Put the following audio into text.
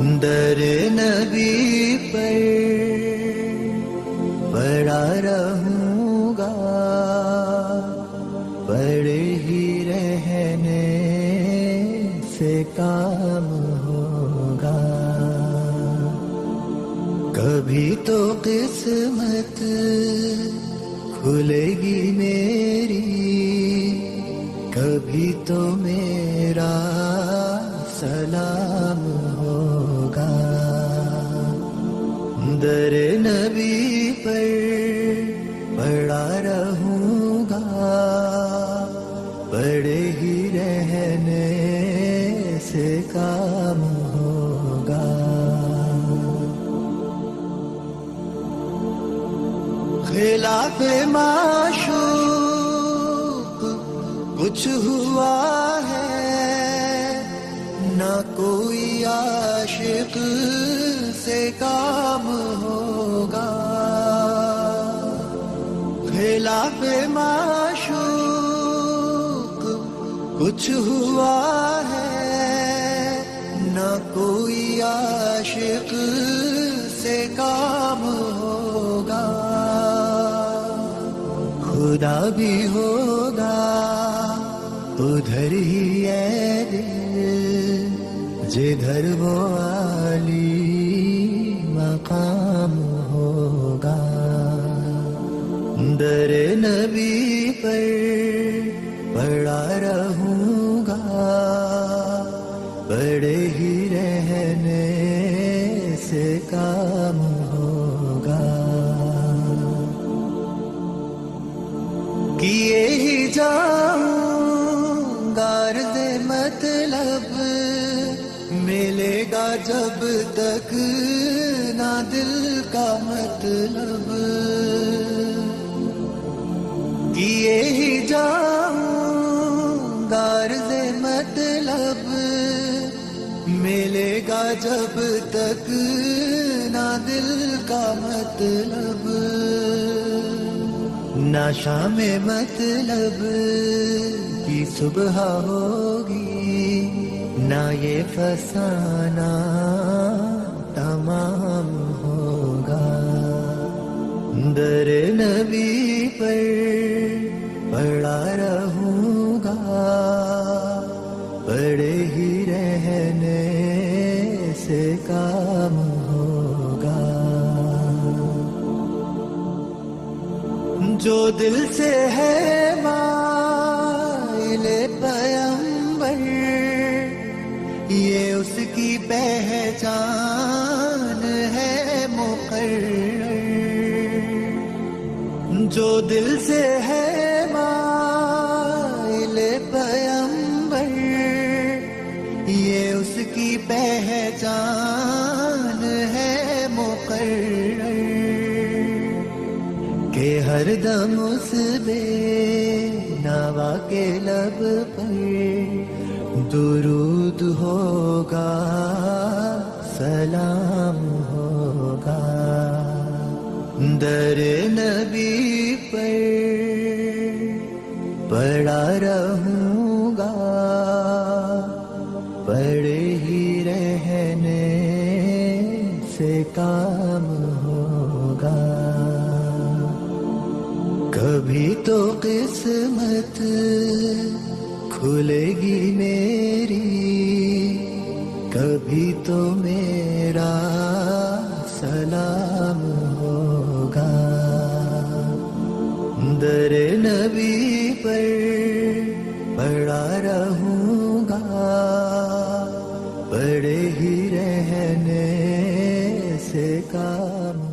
در نبی پر پڑا رہوں گا، پڑے ہی رہنے سے کام ہوگا. کبھی تو قسمت کھلے گی میری، کبھی تو میرا سلام ہوگا. در نبی پر پڑا رہوں گا، پڑے ہی رہنے سے کام ہوگا. خلاف معشوق کچھ ہوا ہے، نہ کوئی عاشق سے کام ہوگا. خلاف معشوق کچھ ہوا ہے، نہ کوئی عاشق سے کام ہوگا. خدا بھی ہوگا ادھر ہی اے دل، جدھر وہ عالی مقام ہوگا. در نبی پر پڑا رہوں گا، پڑے ہی رہنے سے کام ہوگا. کیے ہی جاؤں گا عرض مطلب، ملے گا جب تک نہ دل کا مطلب. کیے ہی جاؤں گا عرض مطلب، ملے گا جب تک نہ دل کا مطلب. نہ شام مطلب کی صبح ہوگی، نہ یہ فسانہ تمام ہوگا. در نبی پر پڑا رہوں گا، پڑے ہی رہنے سے کام ہوگا. جو دل سے ہے مائل پیمبر، یہ اس کی پہچان ہے مقرر. جو دل سے ہے مائل پیمبر، یہ اس کی پہچان ہے مقرر. کہ ہر دم اس بے نوا کے لب پر درود ہوگا، سلام ہوگا. در نبی پر پڑا رہوں گا، پڑے ہی رہنے سے کام ہوگا. کبھی تو قسمت کھلے گی میری، کبھی تو میرا سلام ہوگا. در نبی پر پڑا رہوں گا، پڑے ہی رہنے سے کام